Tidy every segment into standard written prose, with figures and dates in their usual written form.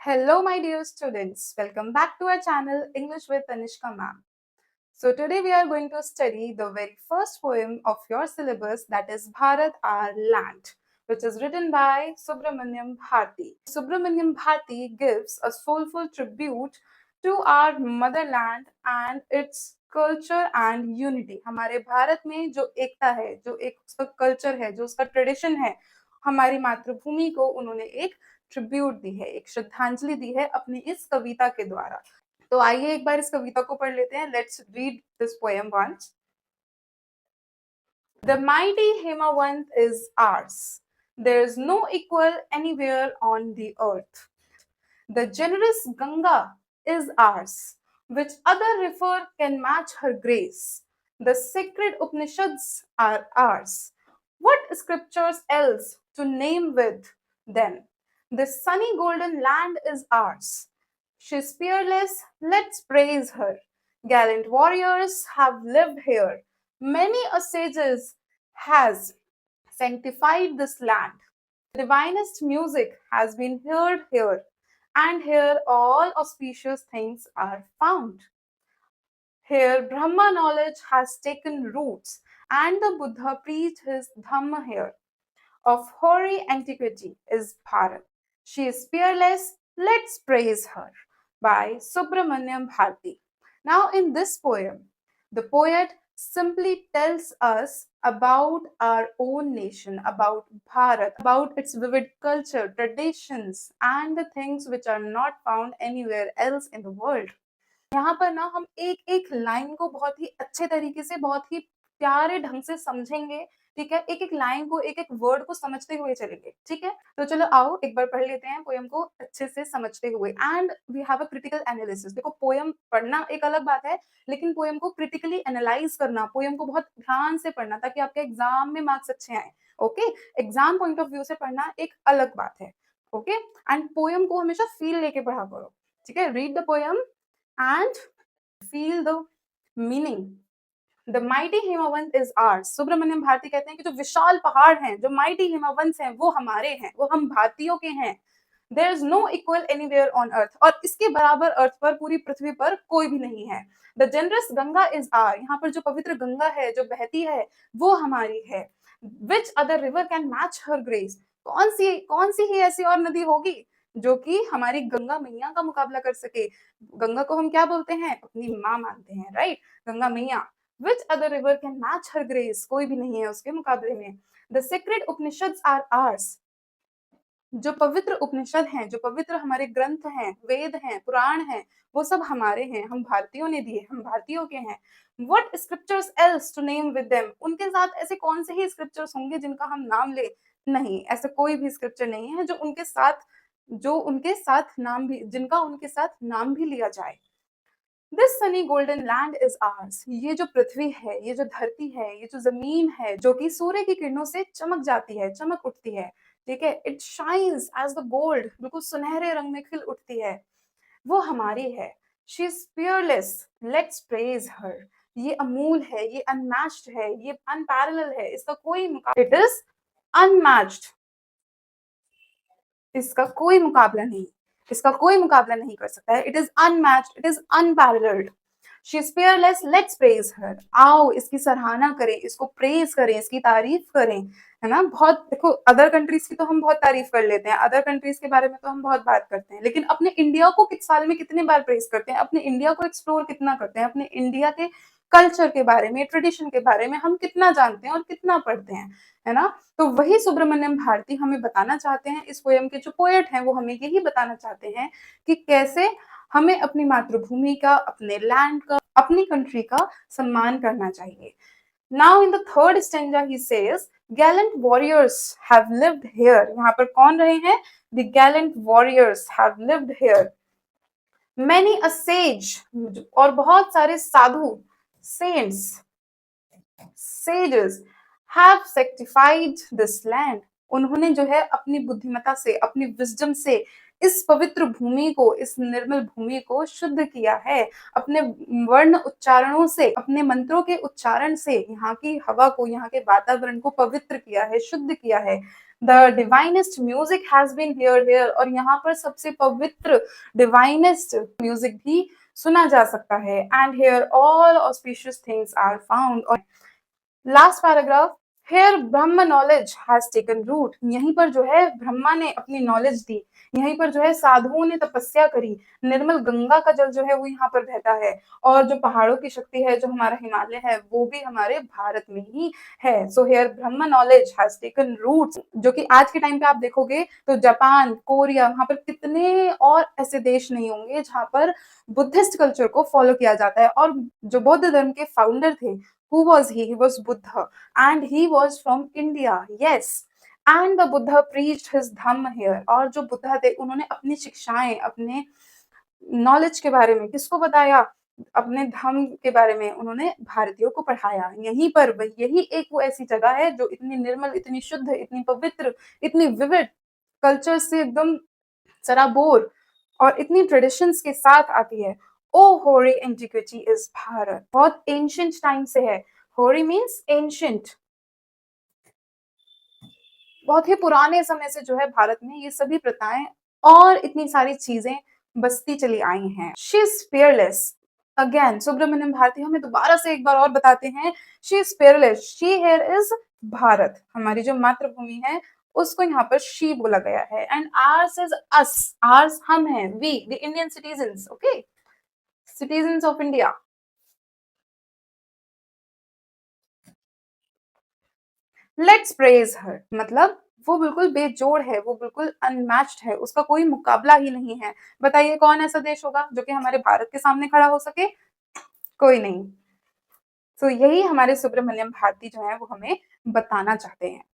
Hello, my dear students. Welcome back to our channel English with Tanishka ma'am. So, today we are going to study the very first poem of your syllabus, that is Bharat Our Land, which is written by Subramanyam Bharti. Subramanyam Bharti gives a soulful tribute to our motherland and its culture and unity. हमारे भारत में जो एकता है, जो एक उसका culture है, जो उसका ट्रेडिशन है, हमारी मातृभूमि को उन्होंने एक ट्रिब्यूट दी है, एक श्रद्धांजलि दी है अपनी इस कविता के द्वारा. तो आइए एक बार इस कविता को पढ़ लेते हैं. Let's read this poem once. The mighty Himawant is ours. There is no equal anywhere on the earth. The generous Ganga is ours. Which other river can match her grace? The sacred Upanishads are ours. What scriptures else to name with them? This sunny golden land is ours. She's fearless, let's praise her. Gallant warriors have lived here. Many a sages has sanctified this land. The divinest music has been heard here, and here all auspicious things are found. Here Brahma knowledge has taken roots, and the Buddha preached his Dhamma here. Of hoary antiquity is Bharat. She is fearless, let's praise her. By Subramanyam Bharti. Now, in this poem, the poet simply tells us about our own nation, about Bharat, about its vivid culture, traditions, and the things which are not found anywhere else in the world. यहाँ पर ना हम एक एक line को बहुत ही अच्छे तरीके से, बहुत ही प्यारे ढंग से समझेंगे. ठीक है, एक एक लाइन को, एक एक वर्ड को समझते हुए चलेंगे. ठीक है, तो चलो आओ एक बार पढ़ लेते हैं पोएम को अच्छे से समझते हुए. And we have a critical analysis. देखो, पोएम पढ़ना एक अलग बात है, लेकिन पोएम को क्रिटिकली एनालाइज करना, पोएम को बहुत ध्यान से पढ़ना ताकि आपके एग्जाम में मार्क्स अच्छे आए. Okay, exam point of view से पढ़ना एक अलग बात है. ओके, एंड पोएम को हमेशा फील लेके पढ़ा करो. ठीक है, read the poem and feel the meaning. The mighty Himavant is ours. Subramania Bharati कहते हैं कि जो विशाल पहाड़ हैं, जो mighty हिमवंत हैं, वो हमारे हैं, वो हम भारतीयों के हैं. There is no equal anywhere on earth. और इसके बराबर अर्थ पर, पूरी पृथ्वी पर कोई भी नहीं है. The generous Ganga is ours. यहाँ पर जो पवित्र गंगा है, जो बहती है, वो हमारी है. Which other river can match her grace? कौन सी ही ऐसी और नदी होगी जो कि हमारी गंगा मैया का मुकाबला कर सके. गंगा को हम क्या बोलते हैं? अपनी माँ मानते हैं, राइट? गंगा मैया. Which other river can match her grace? कोई भी नहीं है उसके मुकाबले में. The sacred Upanishads are ours. जो पवित्र उपनिषद हैं, जो पवित्र हमारे ग्रंथ हैं, वेद हैं, पुराण हैं, वो सब हमारे हैं, हम भारतीयों ने दिए, हम भारतीयों के हैं. What scriptures else to name with them? उनके साथ ऐसे कौन से ही स्क्रिप्चर्स होंगे जिनका हम नाम ले? नहीं, ऐसा कोई भी स्क्रिप्चर नहीं है जो उनके साथ नाम भी, जिनका उनके साथ नाम भी लिया जाए. This sunny golden land is ours. ये जो पृथ्वी है, ये जो धरती है, ये जो जमीन है, जो कि सूर्य की किरणों से चमक जाती है, चमक उठती है. ठीक है, it shines as the gold, बिल्कुल सुनहरे रंग में खिल उठती है, वो हमारी है. She is fearless, let's praise her. ये अमूल है, ये अनमैच्ड है, ये अनपैरेलल है, इसका कोई मुकाबला. इट इज अनमैच्ड, इसका कोई मुकाबला नहीं, इसका कोई मुकाबला नहीं कर सकता है. It is unmatched, it is unparalleled. She is fearless, let's praise her. आओ इसकी सराहना करें, इसको प्रेज करें, इसकी तारीफ करें, है ना. बहुत देखो, अदर कंट्रीज की तो हम बहुत तारीफ कर लेते हैं, अदर कंट्रीज के बारे में तो हम बहुत बात करते हैं, लेकिन अपने इंडिया को किस साल में कितने बार प्रेज करते हैं, अपने इंडिया को एक्सप्लोर कितना करते हैं, अपने इंडिया के कल्चर के बारे में, ट्रेडिशन के बारे में हम कितना जानते हैं और कितना पढ़ते हैं, है ना. तो वही सुब्रमण्यम भारती हमें बताना चाहते हैं. इस पोएम के जो पोएट हैं वो हमें यही बताना चाहते हैं कि कैसे हमें अपनी मातृभूमि का, अपने लैंड का, अपनी कंट्री का सम्मान करना चाहिए. Now in the third stanza he says, gallant warriors have lived here. यहाँ पर कौन रहे हैं? The gallant warriors have lived here. Many a sage, और बहुत सारे साधु, saints, sages have sanctified this land. उन्होंने जो है अपनी बुद्धिमता से, अपनी विजडम से इस पवित्र भूमि को, इस निर्मल भूमि को शुद्ध किया है अपने वर्ण उच्चारणों से, अपने मंत्रों के उच्चारण से। यहाँ की हवा को, यहाँ के वातावरण को पवित्र किया है, शुद्ध किया है। The divinest music has been heard here, और यहाँ पर सबसे पवित्र डिवाइनेस्ट म्यूजिक भी सुना जा सकता है। And here all auspicious things are found. और last paragraph, here Brahma knowledge has taken root, यहीं पर जो है ब्रह्मा ने अपनी नॉलेज दी, यहीं पर जो है साधुओं ने तपस्या करी, निर्मल गंगा का जल जो है वो यहाँ पर बहता है, और जो पहाड़ों की शक्ति है, जो हमारा हिमालय है, वो भी हमारे भारत में ही है। So here Brahma knowledge has taken root, जो कि आज के टाइम पे आप देखोगे तो जापान, कोरिया, वहां पर कितने और ऐसे देश नहीं होंगे जहां पर बुद्धिस्ट कल्चर को फॉलो किया जाता है। और जो बौद्ध धर्म के फाउंडर थे, who was he? He was Buddha, and he was from India. Yes. And the Buddha preached his dhamma here. और जो बुद्धा थे उन्होंने अपनी शिक्षाएं, अपने नॉलेज के बारे में किसको बताया? अपने धर्म के बारे में उन्होंने भारतीयों को पढ़ाया। यहीं पर यही एक वो ऐसी जगह है जो इतनी निर्मल, इतनी शुद्ध, इतनी पवित्र, इतनी विविध कल्चर से एकदम सराबोर और इतनी ट्रेडिशंस के साथ आती है। ओ होरी एंटिक्विटी इज भारत, बहुत एंशियंट टाइम से है। होरी मीन्स एंशियंट, बहुत ही पुराने समय से जो है भारत में ये सभी प्रथाएं और इतनी सारी चीजें बसती चली आई हैं। She is fearless। Again Subramania Bharati हमें दोबारा से एक बार और बताते हैं, she is fearless, she here is Bharat, हमारी जो मातृभूमि है उसको यहाँ पर शी बोला गया है। And ours is us, ours हम हैं, we the Indian citizens, okay, citizens of India. Let's praise her, मतलब वो बिल्कुल बेजोड़ है, वो बिल्कुल अनमैच्ड है, उसका कोई मुकाबला ही नहीं है। बताइए कौन ऐसा देश होगा जो कि हमारे भारत के सामने खड़ा हो सके? कोई नहीं। तो यही हमारे सुब्रमण्यम भारती जो है वो हमें बताना चाहते हैं।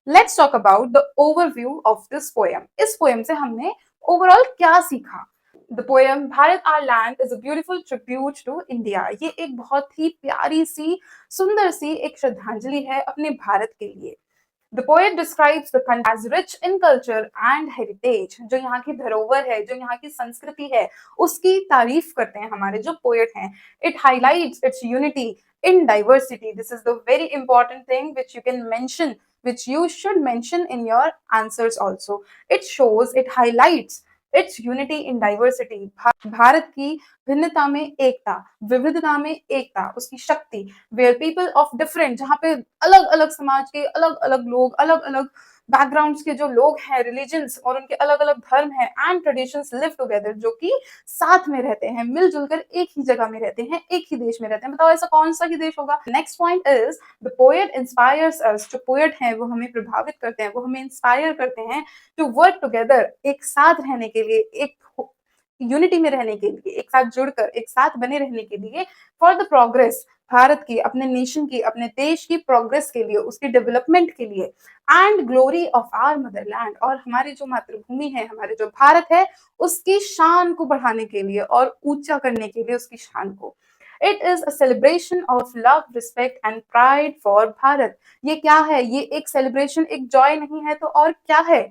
Let's talk about the overview of this poem. इस पोएम से हमने ओवरऑल क्या सीखा? The poem Bharat our land is a beautiful tribute to India. ये एक बहुत ही प्यारी सी, सुंदर सी एक श्रद्धांजलि है अपने भारत के लिए। The poet describes the country as rich in culture and heritage। जो यहाँ की धरोहर है, जो यहाँ की संस्कृति है, उसकी तारीफ करते हैं हमारे जो पोएट हैं। It highlights its unity in diversity। This is the very important thing which you can mention, which you should mention in your answers also। It shows, it highlights its unity in diversity। Bharat की भिन्नता में एकता, विविधता में एकता, उसकी शक्ति। Where people of different, जहाँ पे अलग अलग समाज के अलग अलग लोग, अलग अलग बैकग्राउंड्स के जो लोग हैं, रिलीजन्स और उनके अलग अलग धर्म हैं, एंड ट्रेडिशंस लिव टुगेदर, जो कि साथ में रहते हैं, मिलजुल कर एक ही जगह में रहते हैं, एक ही देश में रहते हैं। बताओ ऐसा कौन सा ही देश होगा? Next point is the poet inspires us. जो पोएट हैं वो हमें प्रभावित करते हैं, वो हमें इंस्पायर करते हैं टू वर्क टुगेदर, एक साथ रहने के लिए, एक यूनिटी में रहने के लिए, एक साथ जुड़कर एक साथ बने रहने के लिए, फॉर द प्रोग्रेस, भारत की, अपने नेशन की, अपने देश की प्रोग्रेस के लिए, उसकी डेवलपमेंट के लिए, and glory of our motherland, और हमारी जो मातृभूमि है, हमारे जो भारत है, उसकी शान को बढ़ाने के लिए और ऊंचा करने के लिए उसकी शान को। It is a celebration of love, respect and pride for Bharat. ये क्या है? ये एक सेलिब्रेशन, एक जॉय नहीं है तो और क्या है?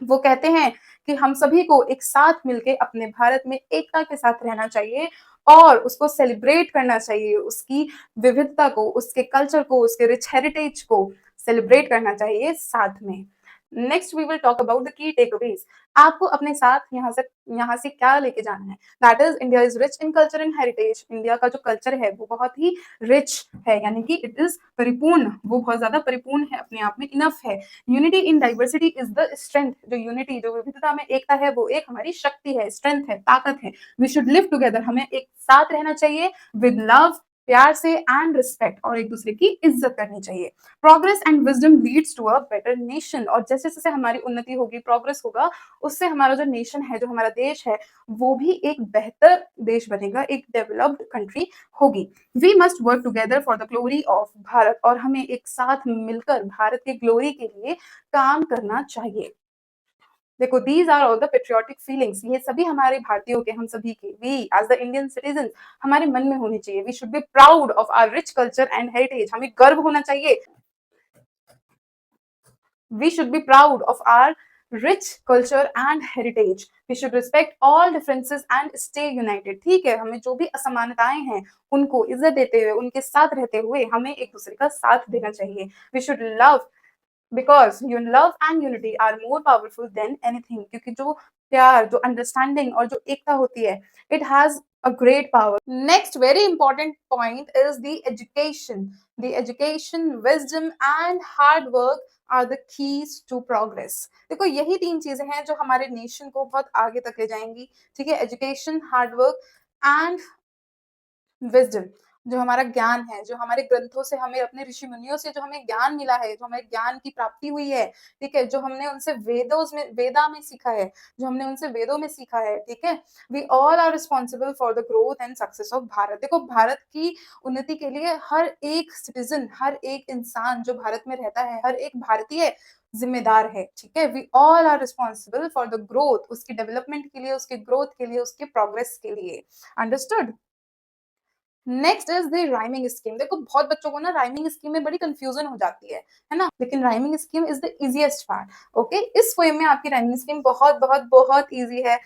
वो कहते हैं कि हम सभी को एक साथ मिलके अपने भारत में एकता के साथ रहना चाहिए और उसको सेलिब्रेट करना चाहिए, उसकी विविधता को, उसके कल्चर को, उसके रिच हेरिटेज को सेलिब्रेट करना चाहिए साथ में। Next we will talk about the key takeaways. आपको अपने साथ यहाँ से क्या लेके जाना है? That is India is rich in culture and heritage. India का जो कल्चर है वो बहुत ही रिच है, यानी कि इट इज परिपूर्ण, वो बहुत ज्यादा परिपूर्ण है, अपने आप में इनफ है। Unity in diversity is the strength. जो यूनिटी, जो विविधता में एकता है, वो एक हमारी शक्ति है, स्ट्रेंथ है, ताकत है। वी शुड लिव टुगेदर, हमें एक साथ रहना चाहिए विद लव, प्यार से, एंड रिस्पेक्ट, और एक दूसरे की इज्जत करनी चाहिए। Progress and wisdom leads to a better nation. और जैसे जैसे हमारी उन्नति होगी, प्रोग्रेस होगा, उससे हमारा जो नेशन है, जो हमारा देश है, वो भी एक बेहतर देश बनेगा, एक डेवलप्ड कंट्री होगी। We must work together for the glory of Bharat, और हमें एक साथ मिलकर भारत के ग्लोरी के लिए काम करना चाहिए। देखो, these are all the patriotic feelings, ये सभी हमारे भारतीयों के, हम सभी के, we as the Indian citizen, हमारे मन में होनी चाहिए। We should be proud of our rich culture and heritage. हमें गर्व होना चाहिए, we should be proud of our rich culture and heritage. We should respect all differences and stay united. ठीक है, हमें जो भी असमानताएं हैं उनको इज्जत देते हुए, उनके साथ रहते हुए हमें एक दूसरे का साथ देना चाहिए. We should love because your love and unity are more powerful than anything. क्योंकि जो प्यार, जो अंडरस्टैंडिंग और जो एकता होती है, it has a great power. Next very important point is the education. The education, wisdom and hard work are the keys to progress. देखो यही तीन चीजें हैं जो हमारे नेशन को बहुत आगे तक ले जाएंगी. ठीक है, education, hard work and wisdom. जो हमारा ज्ञान है, जो हमारे ग्रंथों से हमें, अपने ऋषि मुनियों से जो हमें ज्ञान मिला है, जो हमें ज्ञान की प्राप्ति हुई है, ठीक है, जो हमने उनसे वेदा में सीखा है, जो हमने उनसे वेदों में सीखा है, ठीक है, we all are responsible for the growth and success of Bharat. देखो भारत की उन्नति के लिए हर एक सिटीजन, हर एक इंसान जो भारत में रहता है, हर एक भारतीय जिम्मेदार है. ठीक है, we all are responsible for the growth, उसकी डेवलपमेंट के लिए, उसके ग्रोथ के लिए, उसके प्रोग्रेस के लिए. Understood. Next is the rhyming scheme. देखो बहुत बच्चों को ना राइमिंग स्कीम में बड़ी कंफ्यूजन हो जाती है ना, लेकिन rhyming scheme is the easiest part. Okay, इस पोएम में आपकी राइमिंग स्कीम बहुत बहुत बहुत इजी है.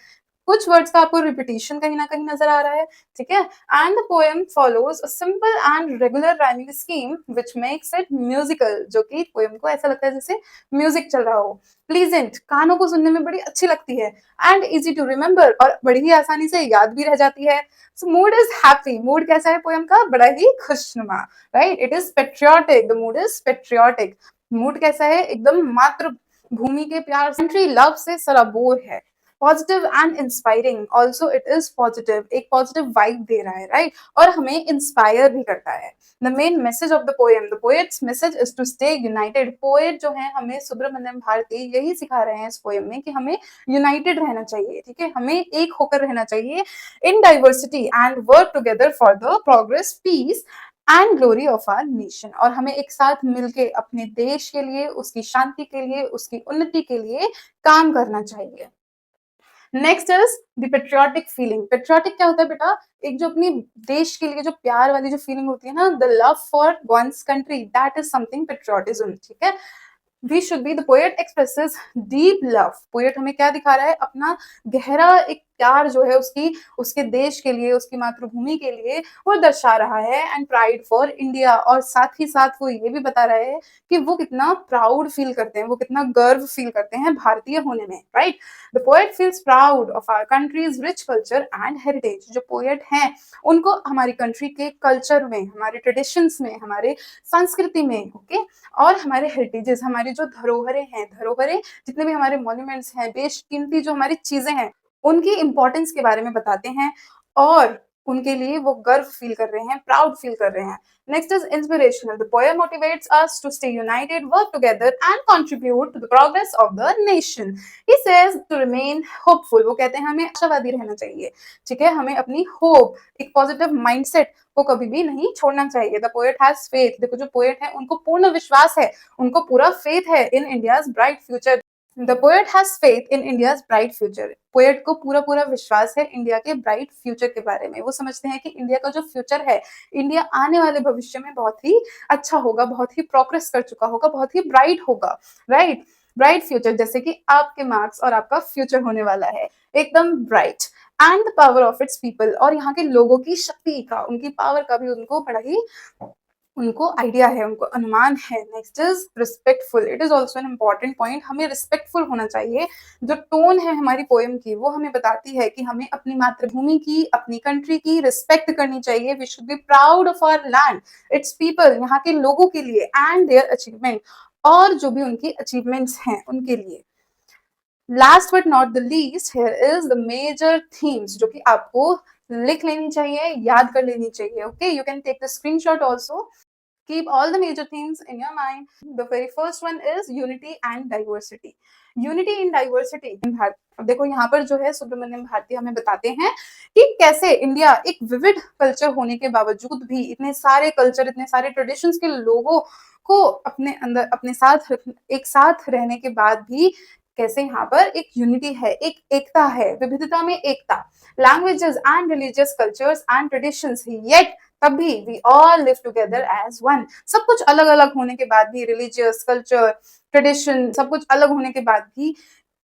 कुछ वर्ड्स का आपको रिपीटेशन कहीं ना कहीं नजर आ रहा है. ठीक है, and the poem follows a simple and regular rhyming scheme which makes it musical. जो कि पोएम को ऐसा लगता है जैसे म्यूजिक चल रहा हो. प्लीजेंट, कानों को सुनने में बड़ी अच्छी लगती है. एंड इजी टू रिमेम्बर, और बड़ी ही आसानी से याद भी रह जाती है. So mood is happy. Mood कैसा है पोएम का? बड़ा ही खुशनुमा. Right, it is patriotic. The mood is patriotic. Mood कैसा है? एकदम मातृभूमि के प्यार, कंट्री लव से सराबोर है. Positive and inspiring. Also it is positive, एक पॉजिटिव वाइब दे रहा है. राइट, और हमें इंस्पायर भी करता है. The main message of the poem, the poet's message is to stay united. Poet जो है हमें, सुब्रमण्यम भारती, यही सिखा रहे हैं इस पोएम में कि हमें यूनाइटेड रहना चाहिए. ठीक है, हमें एक होकर रहना चाहिए in diversity and work together for the progress, peace and glory of our nation. और हमें एक साथ मिलके अपने देश के लिए, उसकी शांति के लिए, उसकी उन्नति के लिए काम करना चाहिए. Next is the patriotic feeling. Patriotic क्या होता है बेटा? एक जो अपनी देश के लिए जो प्यार वाली जो फीलिंग होती है ना, the love for one's country, that is something patriotism. ठीक है, we should be, the poet expresses deep love. Poet हमें क्या दिखा रहा है? अपना गहरा एक प्यार जो है उसकी, उसके देश के लिए, उसकी मातृभूमि के लिए वो दर्शा रहा है. एंड प्राइड फॉर इंडिया, और साथ ही साथ वो ये भी बता रहा है कि वो कितना प्राउड फील करते हैं, वो कितना गर्व फील करते हैं भारतीय होने में. Right, the poet feels proud of our country's rich culture and heritage. जो पोएट हैं उनको हमारी कंट्री के कल्चर में, हमारे ट्रेडिशंस में, हमारे संस्कृति में, ओके, और हमारे हेरिटेजेस, हमारी जो धरोहरें हैं, धरोहरें जितने भी हमारे मॉन्यूमेंट्स हैं, बेशकीमती जो हमारी चीजें हैं, उनकी इंपॉर्टेंस के बारे में बताते हैं और उनके लिए वो गर्व फील कर रहे हैं, प्राउड फील कर रहे हैं. Next is inspirational. The poem motivates us to stay united, work together and contribute to the progress of the nation. He says to remain hopeful. वो कहते हैं हमें आशावादी रहना चाहिए. ठीक है, हमें अपनी होप, एक पॉजिटिव माइंडसेट को कभी भी नहीं छोड़ना चाहिए. The poet has faith. देखो जो पोएट है उनको पूर्ण विश्वास है, उनको पूरा फेथ है in India's bright future. The poet has faith in India's bright future. Poet को पूरा पूरा विश्वास है इंडिया के ब्राइट फ्यूचर के बारे में. वो समझते हैं कि इंडिया का जो फ्यूचर है, इंडिया आने वाले भविष्य में बहुत ही अच्छा होगा, बहुत ही प्रोग्रेस कर चुका होगा, बहुत ही ब्राइट होगा. राइट, ब्राइट फ्यूचर, जैसे कि आपके मार्क्स और आपका फ्यूचर होने वाला है एकदम bright. And the power of its people. और यहाँ के लोगों की शक्ति का, उनकी पावर का भी उनको बड़ा ही, उनको आइडिया है, उनको अनुमान है. Next is respectful. It is also an important point. हमें रिस्पेक्टफुल होना चाहिए. जो टोन है हमारी पोएम की, वो हमें बताती है कि हमें अपनी मातृभूमि की, अपनी कंट्री की रिस्पेक्ट करनी चाहिए. We should be proud of our land, its people, यहाँ के लोगों के लिए, एंड देयर अचीवमेंट, और जो भी उनकी अचीवमेंट्स हैं उनके लिए. Last but not the least, here is the major themes, जो कि आपको लिख लेनी चाहिए, याद कर लेनी चाहिए. Okay, you can take the screenshot also. Keep all the major themes in your mind. The very first one is unity and diversity. Unity in diversity. अब देखो यहाँ पर जो है सुब्रमण्यम भारती हमें बताते हैं कि कैसे इंडिया एक विविध कल्चर होने के बावजूद भी, इतने सारे कल्चर, इतने सारे ट्रेडिशंस के लोगों को अपने अंदर, अपने साथ, एक साथ रहने के बाद भी कैसे यहाँ पर एक यूनिटी है, एक एकता है, विविधता में एकता. Languages and religious cultures and traditions, yet तब भी we all live together as one. सब कुछ अलग अलग होने के बाद भी, रिलीजियस, कल्चर, ट्रेडिशन, सब कुछ अलग होने के बाद भी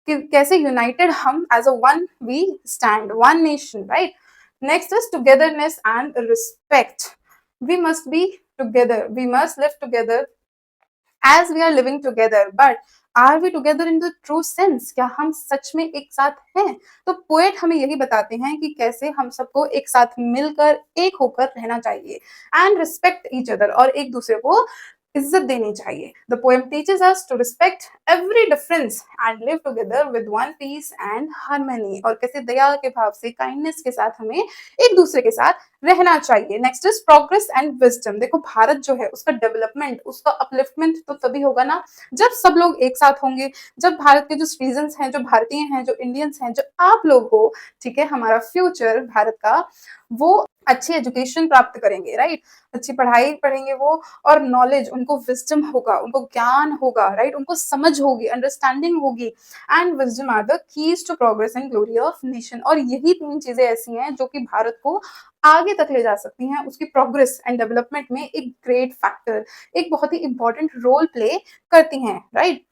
कि कैसे यूनाइटेड हम as a one we stand, one nation, right. Next is togetherness and respect. We must be together, we must live together as we are living together, but are we together in the true sense? क्या हम सच में एक साथ हैं? तो poet हमें यही बताते हैं कि कैसे हम सबको एक साथ मिलकर, एक होकर रहना चाहिए, एंड रिस्पेक्ट ईच अदर, और एक दूसरे को इज्जत देनी चाहिए। The poem teaches us to respect every difference and live together with one peace and harmony, और कैसे दया के भाव से, काइंडनेस के साथ हमें एक दूसरे के साथ रहना चाहिए। Next is progress and wisdom. देखो भारत जो है उसका डेवलपमेंट, उसका अपलिफ्टमेंट तो तभी होगा ना जब सब लोग एक साथ होंगे, जब भारत के जो सिटीजन्स हैं, जो भारतीय हैं, जो इंडियंस हैं, जो आप लोग हो, ठीक है, हमारा फ्यूचर भारत का, वो अच्छी एजुकेशन प्राप्त करेंगे, राइट, अच्छी पढ़ाई पढ़ेंगे वो, और नॉलेज, उनको विजडम होगा, उनको ज्ञान होगा, राइट, उनको समझ होगी, अंडरस्टैंडिंग होगी, and wisdom are the keys to progress and glory of nation. और यही तीन चीजें ऐसी हैं जो कि भारत को आगे तक ले जा सकती हैं, उसकी प्रोग्रेस एंड डेवलपमेंट में एक ग्रेट फैक्टर, एक बहुत ही इंपॉर्टेंट रोल प्ले करती हैं, right.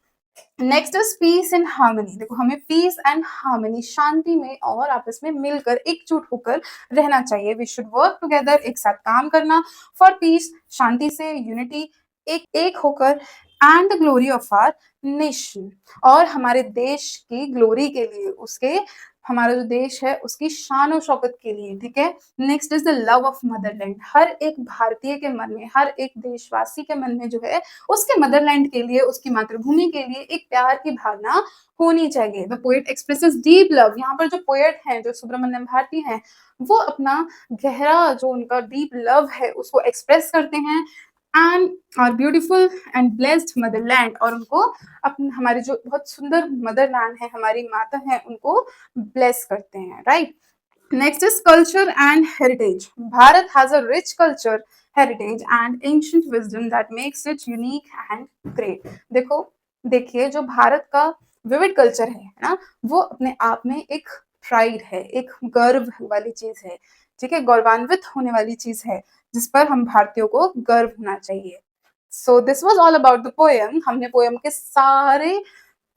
Next is peace and harmony. देखो हमें पीस एंड हार्मनी, शांति में और आपस में मिलकर, एकजुट होकर रहना चाहिए। वी शुड वर्क टुगेदर, एक साथ काम करना, फॉर पीस, शांति से, यूनिटी, एक होकर, and the glory of our nation, और हमारे देश की ग्लोरी के लिए, उसके, हमारा जो देश है उसकी शान और शौकत के लिए, ठीक है। Next is the love of motherland. हर एक भारतीय के मन में, हर एक देशवासी के मन में जो है उसके मदरलैंड के लिए, उसकी मातृभूमि के लिए एक प्यार की भावना होनी चाहिए। The poet expresses deep love. यहाँ पर जो पोएट हैं, जो सुब्रमण्यम भारती हैं, वो अपना गहरा जो उनका डीप लव है उसको एक्सप्रेस करते हैं, and are beautiful and blessed motherland, और उनको अपने, हमारे जो बहुत सुंदर मदरलैंड है, हमारी माता है, उनको ब्लेस करते हैं, right. Next is culture and heritage. Bharat has a rich culture, heritage and ancient wisdom that makes it unique and great. देखो, देखिए, जो भारत का विविध कल्चर है ना, वो अपने आप में एक प्राइड है, एक गर्व वाली चीज है, ठीक है, गौरवान्वित होने वाली चीज है, जिस पर हम भारतीयों को गर्व होना चाहिए। So this was all about the poem. हमने पोएम के सारे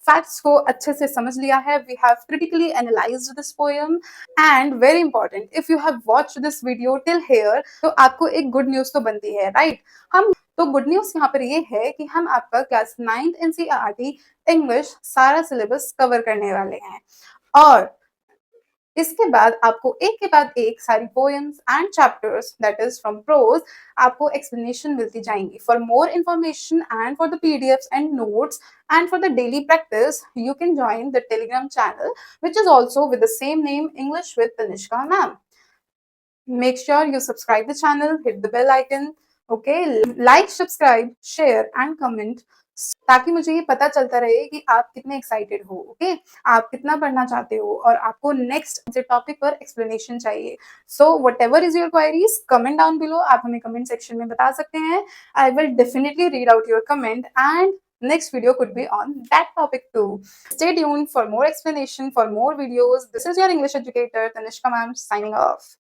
फैक्ट्स को अच्छे से समझ लिया है। We have critically analysed this poem, and very important, if you have watched this video till here, तो आपको एक गुड न्यूज तो बनती है, राइट। हम तो गुड न्यूज यहाँ पर ये है कि हम आपका क्लास 9th एनसीईआरटी इंग्लिश सारा सिलेबस कवर करने वाले हैं, और इसके बाद आपको एक के बाद एक सारी poems and chapters, that is from prose, आपको एक्सप्लेनेशन मिलती जाएंगी। For more information and for the PDFs and notes and for the daily practice, you can join the Telegram channel, which is also with the same name, English with Tanishka ma'am. Make sure you subscribe the channel, hit the bell icon, okay, like, subscribe, share and comment, ताकि मुझे ये पता चलता रहे कि आप कितने excited हो, ओके, आप कितना पढ़ना चाहते हो, और आपको नेक्स्ट टॉपिक पर एक्सप्लेनेशन चाहिए। So what ever is your queries, comment down below, आप हमें कमेंट सेक्शन में बता सकते हैं। I will definitely read out your comment, and next video could be on that topic too. Stay tuned for more explanation, for more videos. This is your English educator Tanishka ma'am signing off.